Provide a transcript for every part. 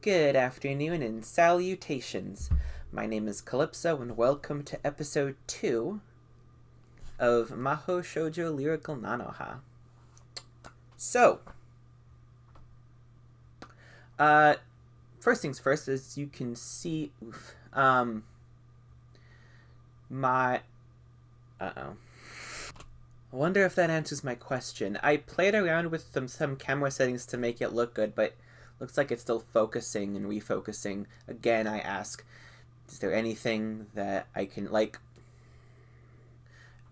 Good afternoon and salutations. My name is Calypso and welcome to episode 2 of Mahou Shoujo Lyrical Nanoha. So, first things first, as you can see, I wonder if that answers my question. I played around with some camera settings to make it look good, but looks like it's still focusing and refocusing. Again, I ask, is there anything that I can, like...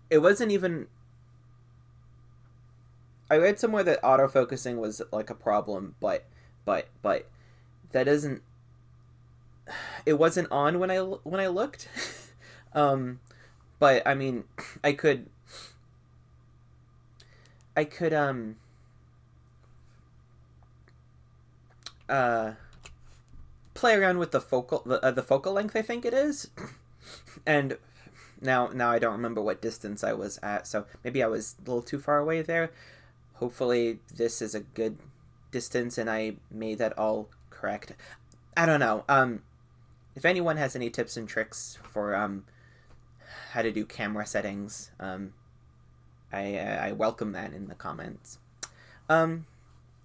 It wasn't even... I read somewhere that autofocusing was, like, a problem, but that isn't... It wasn't on when I looked. But, I mean, I could play around with the focal length, I think it is. And now I don't remember what distance I was at, so maybe I was a little too far away there. Hopefully this is a good distance and I made that all correct. I don't know. If anyone has any tips and tricks for how to do camera settings, I welcome that in the comments. One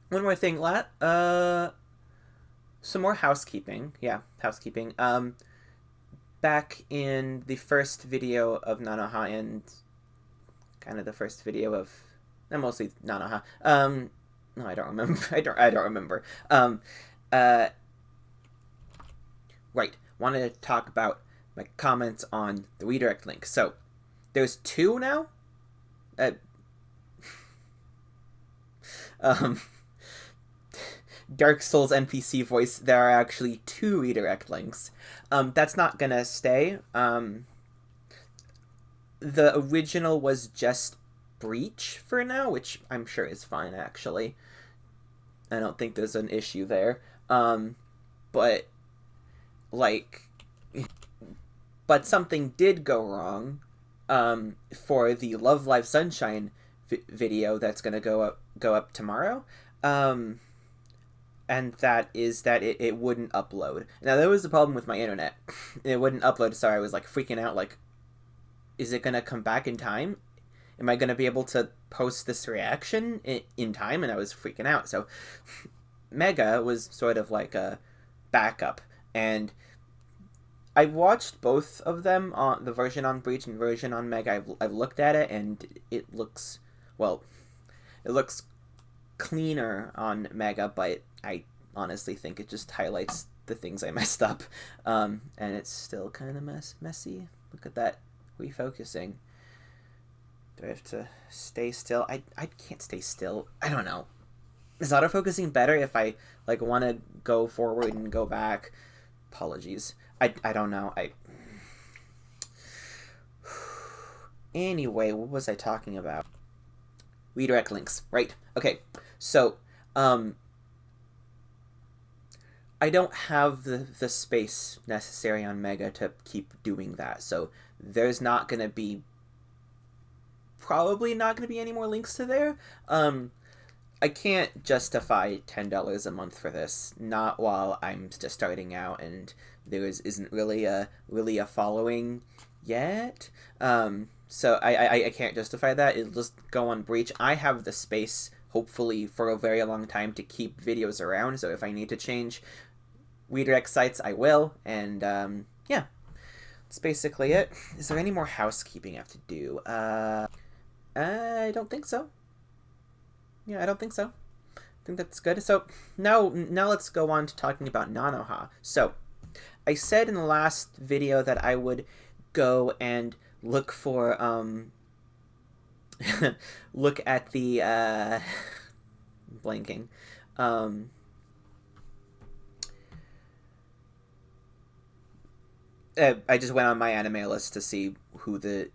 more thing, some more housekeeping. Yeah, housekeeping. Back in the first video of Nanoha and kind of the first video of, mostly Nanoha. No, I don't remember. I don't remember. Right. Wanted to talk about my comments on the redirect link. So, there's 2 now. Dark Souls NPC voice, there are actually 2 redirect links. That's not gonna stay. The original was just Breach for now, which I'm sure is fine, actually. I don't think there's an issue there. But something did go wrong, for the Love Live Sunshine video that's gonna go up tomorrow. And that is that it wouldn't upload. Now, there was a problem with my internet. It wouldn't upload, so I was, like, freaking out, like, is it gonna come back in time? Am I gonna be able to post this reaction in time? And I was freaking out. So, Mega was sort of like a backup. And I watched both of them, on the version on Breach and version on Mega. I've looked at it, and it looks, well, it looks cleaner on Mega, but I honestly think it just highlights the things I messed up. And it's still kind of messy. Look at that refocusing. Do I have to stay still? I can't stay still. I don't know. Is autofocusing better if I, like, want to go forward and go back? Apologies. I don't know. Anyway, what was I talking about? Redirect links. Right. Okay. So, I don't have the space necessary on Mega to keep doing that. So, there's not going to be... Probably not going to be any more links to there. I can't justify $10 a month for this. Not while I'm just starting out and there isn't really a following yet. So I can't justify that. It'll just go on Breach. I have the space, hopefully, for a very long time to keep videos around. So if I need to change redirect sites, I will. And yeah, that's basically it. Is there any more housekeeping I have to do? I don't think so. Yeah, I don't think so. I think that's good. So now let's go on to talking about Nanoha. So I said in the last video that I would go and look for look at the blanking. I just went on my anime list to see who the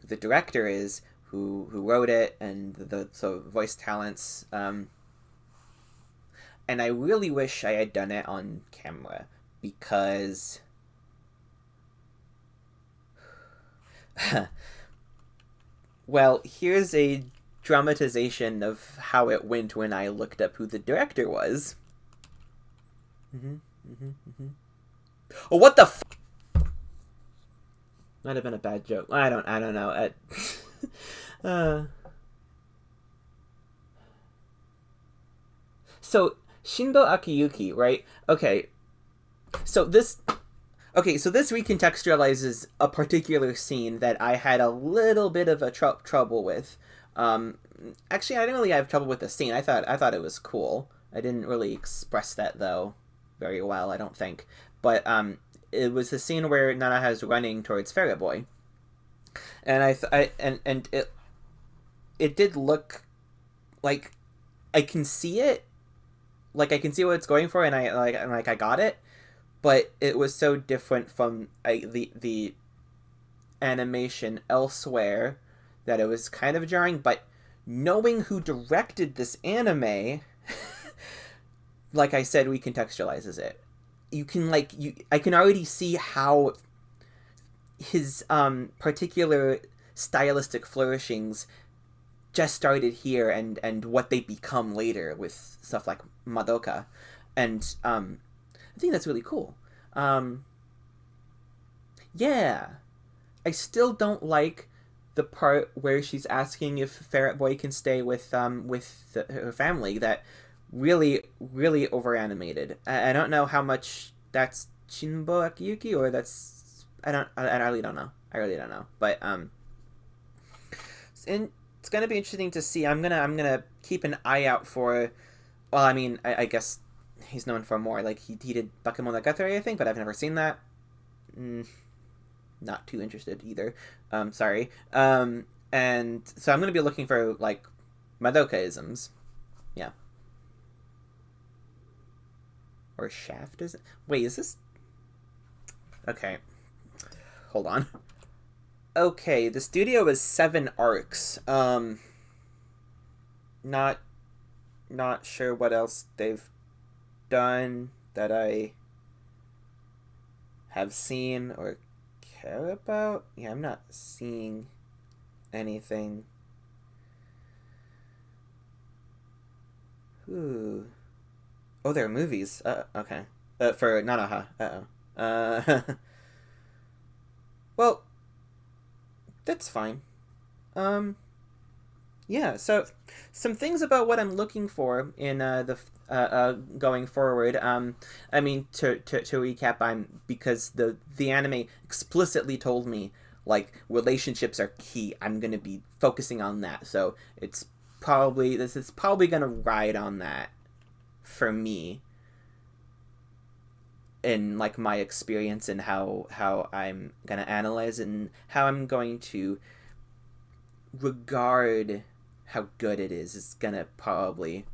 director is, who wrote it, and the voice talents. And I really wish I had done it on camera, because well, here's a dramatization of how it went when I looked up who the director was. Oh, what the f- Might have been a bad joke. I don't know. uh, so Shinbo Akiyuki, right? Okay. So this so this recontextualizes a particular scene that I had a little bit of a trouble with. Um, Actually, I didn't really have trouble with the scene. I thought it was cool. I didn't really express that though very well, I don't think. But it was the scene where Nanoha is running towards Ferret Boy, and and it did look like I can see it, like I can see what it's going for, and I got it, but it was so different from the animation elsewhere that it was kind of jarring. But knowing who directed this anime, like I said, recontextualizes it. You can I can already see how his particular stylistic flourishings just started here, and what they become later with stuff like Madoka, and I think that's really cool. Yeah, I still don't like the part where she's asking if Ferret Boy can stay with her family. That really over animated. I don't know how much that's Shinbo Akiyuki or that's I really don't know. I really don't know. But and it's gonna be interesting to see. I'm gonna keep an eye out for. Well, I mean, I guess he's known for more. Like he did Bakemonogatari, I think, but I've never seen that. Not too interested either. Sorry. And so I'm gonna be looking for like Madoka-isms. Yeah. Or Shaft is it? Wait, is this? Okay. Hold on. Okay, the studio is 7 arcs. Not sure what else they've done that I have seen or care about. Yeah, I'm not seeing anything. Ooh. Oh, there are movies. Okay. For Nanoha. Well, that's fine. Yeah, so some things about what I'm looking for in the going forward. I mean, to recap, because the anime explicitly told me like relationships are key. I'm gonna be focusing on that, so this is probably gonna ride on that for me in like my experience and how I'm gonna analyze it and how I'm going to regard how good it is gonna probably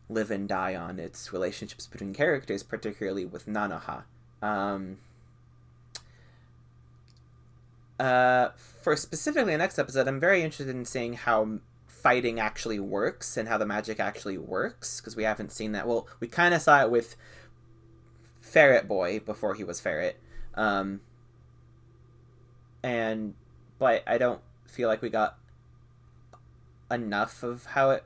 live and die on its relationships between characters, particularly with Nanoha. For specifically the next episode, I'm very interested in seeing how fighting actually works and how the magic actually works, because we haven't seen that. Well, we kind of saw it with Ferret Boy before he was Ferret, and but I don't feel like we got enough of how it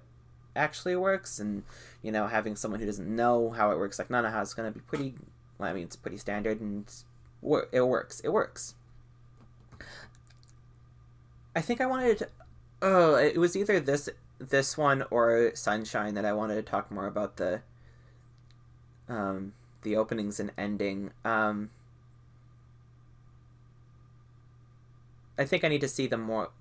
actually works, and having someone who doesn't know how it works like Nanoha is going to be pretty. Well, I mean, it's pretty standard, and it works. I think I wanted to. Oh, it was either this one or Sunshine that I wanted to talk more about the openings and ending. I think I need to see them more.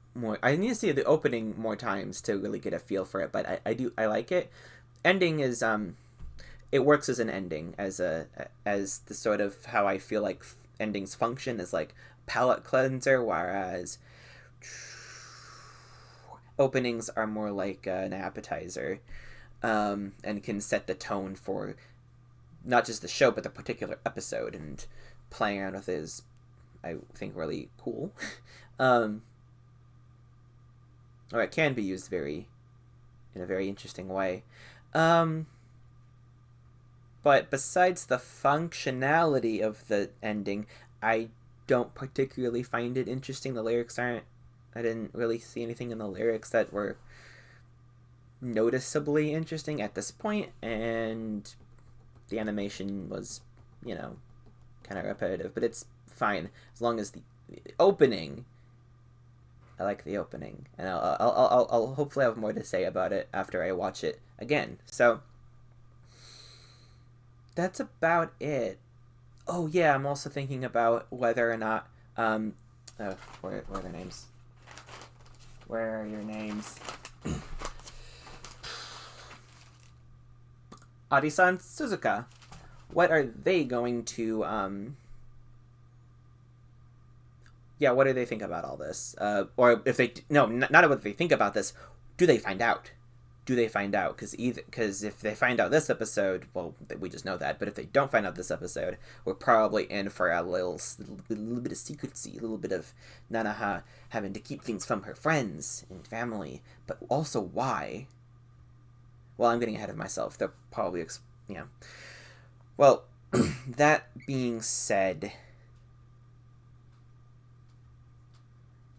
I need to see the opening more times to really get a feel for it. But I like it. Ending is it works as an ending, as the sort of how I feel like endings function as like palate cleanser, whereas openings are more like an appetizer, and can set the tone for not just the show but the particular episode, and playing around with it is, I think, really cool. Or it can be used in a very interesting way. But besides the functionality of the ending, I don't particularly find it interesting. The lyrics aren't. I didn't really see anything in the lyrics that were noticeably interesting at this point, and the animation was you know, kind of repetitive, but it's fine as long as the opening. I like the opening, and I'll hopefully have more to say about it after I watch it again. So that's about it. Oh yeah, I'm also thinking about whether or not where are their names? Where are your names? Arisan Suzuka. What are they going to yeah, what do they think about all this? Or if they no, not what they think about this. Do they find out? Do they find out? Because if they find out this episode, well, we just know that. But if they don't find out this episode, we're probably in for a little bit of secrecy, a little bit of Nanoha having to keep things from her friends and family. But also why? Well, I'm getting ahead of myself. They'll probably, yeah. Well, that being said,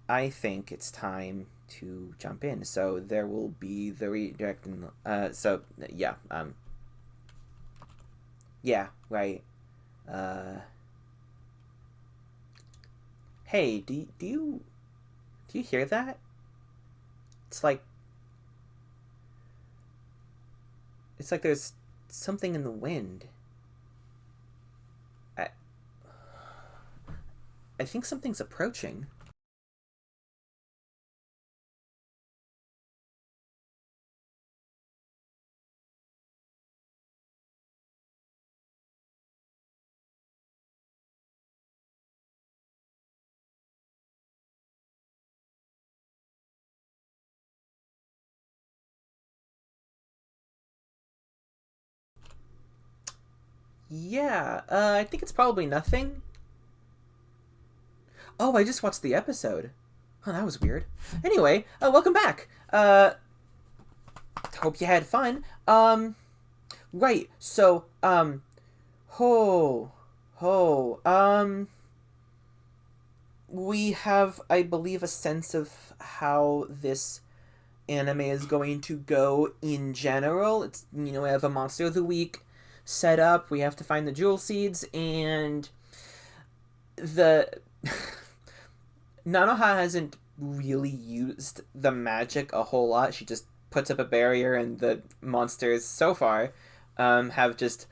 I think it's time to jump in. So there will be the redirect. So yeah, yeah, right. Hey, do you hear that? It's like there's something in the wind. I think something's approaching. Yeah, I think it's probably nothing. Oh, I just watched the episode. Oh, that was weird. Anyway, welcome back. Hope you had fun. Right. So, ho, ho. We have, I believe, a sense of how this anime is going to go in general. It's, we have a monster of the week set up. We have to find the jewel seeds, and the Nanoha hasn't really used the magic a whole lot. She just puts up a barrier, and the monsters so far have just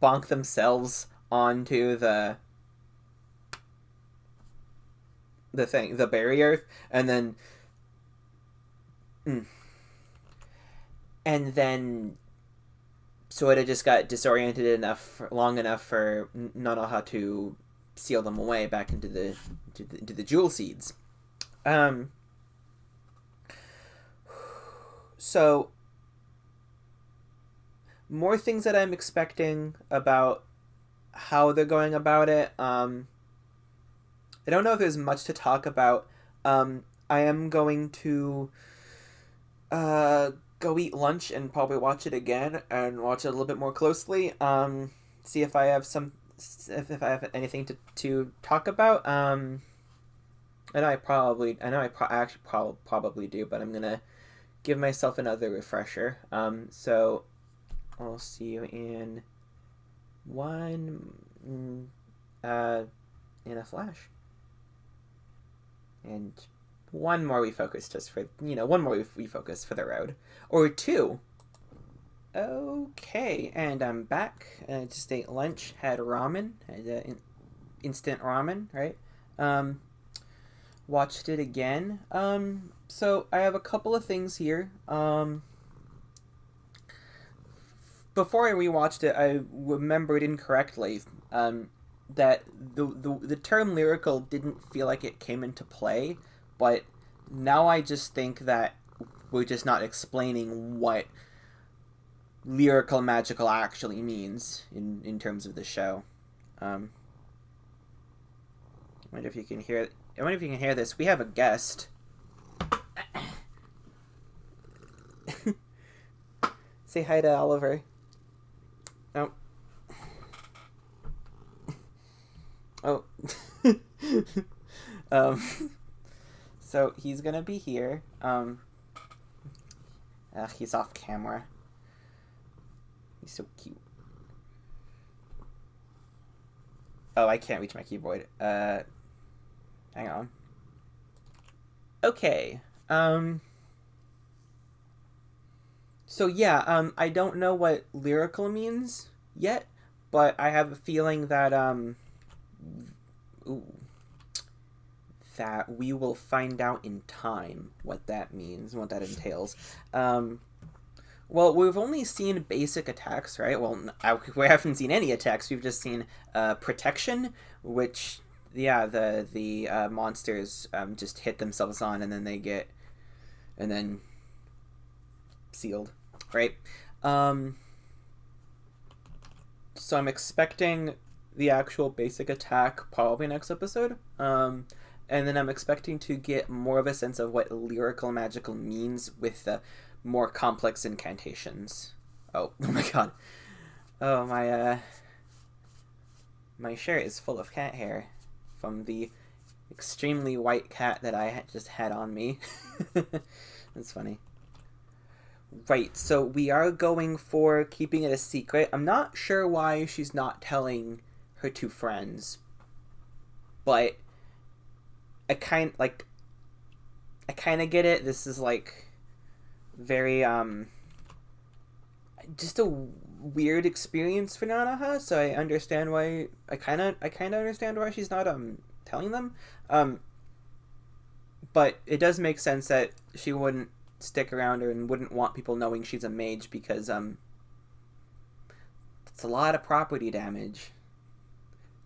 bonked themselves onto the barrier, and then and then Soda just got disoriented long enough for Nanoha to seal them away back into the jewel seeds. So more things that I'm expecting about how they're going about it. I don't know if there's much to talk about. I am going to go eat lunch and probably watch it again and watch it a little bit more closely. See if I have if I have anything to talk about. I actually probably do, but I'm gonna give myself another refresher. So I'll see you in in a flash. And one more refocus just for one more refocus for the road, or two. Okay, and I'm back. Just ate lunch, had ramen, had instant ramen, right? Watched it again. So I have a couple of things here. Before I rewatched it, I remembered incorrectly. That the term lyrical didn't feel like it came into play, but now I just think that we're just not explaining what lyrical magical actually means in terms of the show. I wonder if you can hear. I wonder if you can hear this. We have a guest. Say hi to Oliver. Oh. Oh. So he's gonna be here. He's off camera. He's so cute. Oh, I can't reach my keyboard. Hang on. Okay. So yeah, I don't know what lyrical means yet, but I have a feeling that ooh, that we will find out in time what that means, what that entails. Well, we've only seen basic attacks, right? Well, we haven't seen any attacks. We've just seen protection, which, yeah, the monsters just hit themselves on, and then they get, and then sealed, right? So I'm expecting the actual basic attack probably next episode. And then I'm expecting to get more of a sense of what lyrical magical means with the more complex incantations. Oh my god. Oh, my shirt is full of cat hair from the extremely white cat that I just had on me. That's funny. Right, so we are going for keeping it a secret. I'm not sure why she's not telling her two friends, but I kind of get it. This is like very just a weird experience for Nanoha, so I understand why I kind of understand why she's not telling them. But it does make sense that she wouldn't stick around her and wouldn't want people knowing she's a mage because it's a lot of property damage.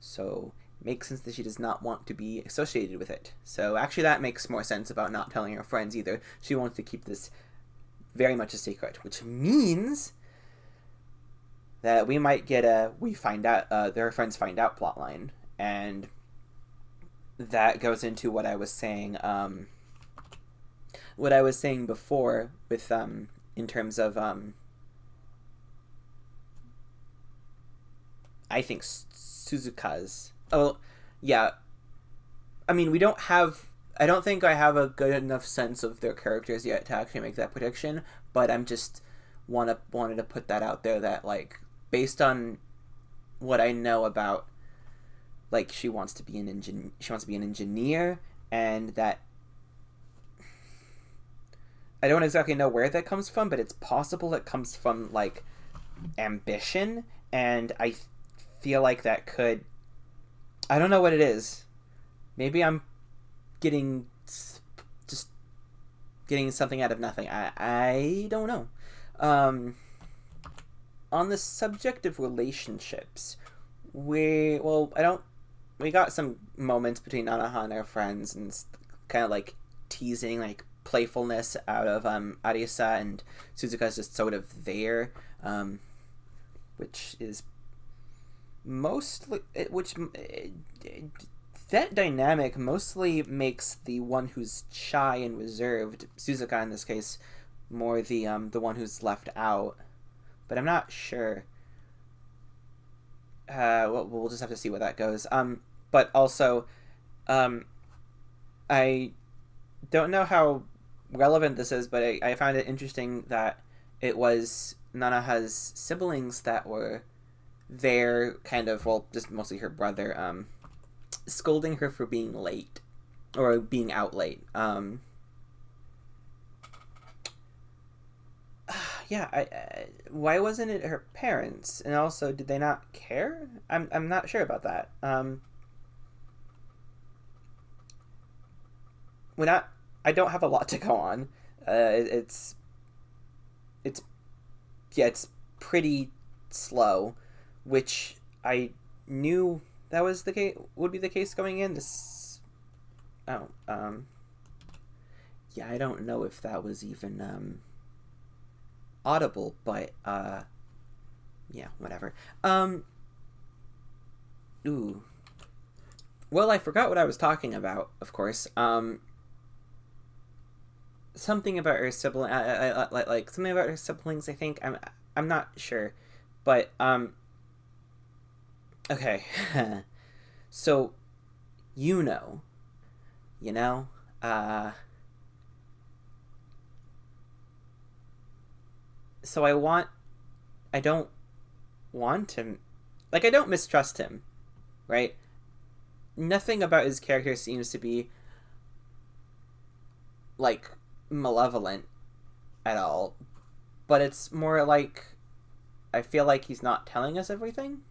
So it makes sense that she does not want to be associated with it. So actually that makes more sense about not telling her friends either. She wants to keep this very much a secret, which means that we might get their friends find out plotline, and that goes into what I was saying before with in terms of I think Suzuka's. Oh yeah, I mean, I don't think I have a good enough sense of their characters yet to actually make that prediction, but I'm just wanted to put that out there that, like, based on what I know about, like, she wants to be an engineer, and that I don't exactly know where that comes from, but it's possible it comes from, like, ambition, and I feel like that could, I don't know what it is. Maybe I'm getting something out of nothing. I don't know. On the subject of relationships, we got some moments between Nanoha and her friends, and kind of like teasing, like, playfulness out of Arisa, and Suzuka's just sort of there, which is mostly that dynamic mostly makes the one who's shy and reserved, Suzuka in this case, more the one who's left out. But I'm not sure. We'll just have to see where that goes. But also, I don't know how relevant this is, but I found it interesting that it was Nanoha's siblings that were there, kind of, well, just mostly her brother, scolding her for being late, or being out late. Yeah, why wasn't it her parents? And also, did they not care? I'm not sure about that. I don't have a lot to go on. It's pretty slow, which I knew that was the case, would be the case going in. Yeah, I don't know if that was even audible, but yeah, whatever. Ooh. Well, I forgot what I was talking about, of course. Something about her sibling, like something about her siblings, I think. I'm not sure, but okay. So, you know, so I don't want him, like, I don't mistrust him, right? Nothing about his character seems to be, like, malevolent at all. But it's more like, I feel like he's not telling us everything.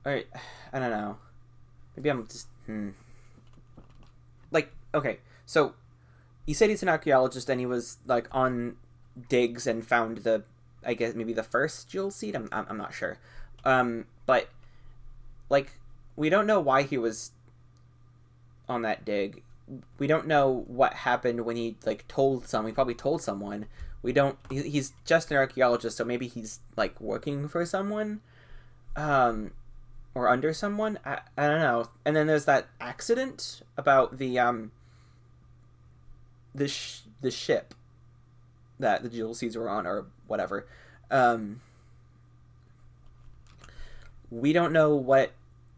Or, I don't know. Maybe I'm just, Like, okay, so, you said he's an archaeologist and he was, like, on digs and found the, I guess, maybe the first jewel seed? I'm not sure. But, like, we don't know why he was on that dig. We don't know what happened when he, like, told someone. He probably told someone. We don't, he's just an archaeologist, so maybe he's, like, working for someone, or under someone. I don't know. And then there's that accident about the ship that the jewel seeds were on, or whatever. We don't know what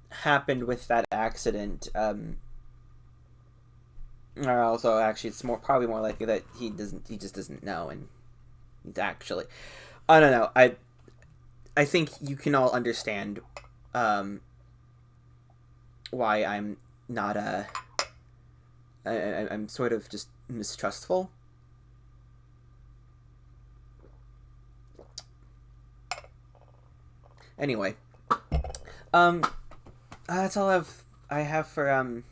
happened with that accident. Or also, actually, it's probably more likely that he just doesn't know, and he's actually, I don't know. I think you can all understand, why I'm not I'm sort of just mistrustful. Anyway, that's all I have for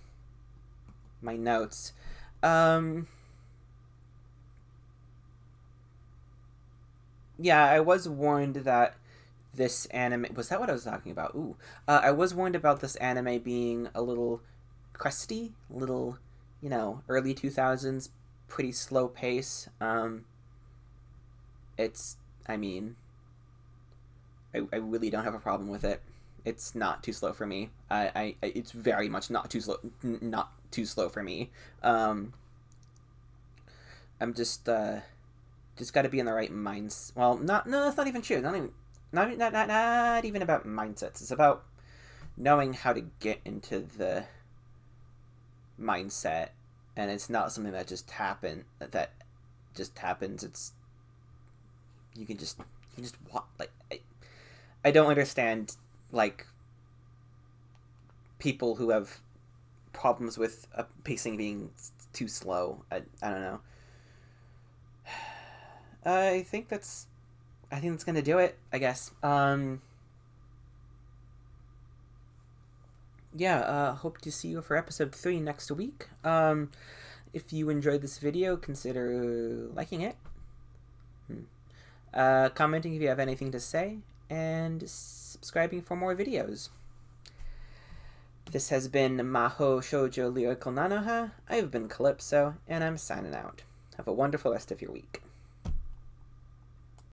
my notes. Yeah, I was warned that this anime, was that what I was talking about? Ooh, I was warned about this anime being a little crusty, little, early 2000s, pretty slow pace. It's, I mean, I really don't have a problem with it. It's not too slow for me. It's very much not too slow for me. I'm just got to be in the right minds. Well, no, that's not even true. Not even about mindsets. It's about knowing how to get into the mindset, and it's not something that just happens. It's you can just walk. Like, I don't understand, like, people who have problems with pacing being too slow. I don't know. I think that's gonna do it, I guess. Yeah, hope to see you for episode 3 next week. If you enjoyed this video, consider liking it, commenting if you have anything to say, and subscribing for more videos. This has been Mahou, Shoujo, Lyrical, Nanoha. I've been Calypso, and I'm signing out. Have a wonderful rest of your week.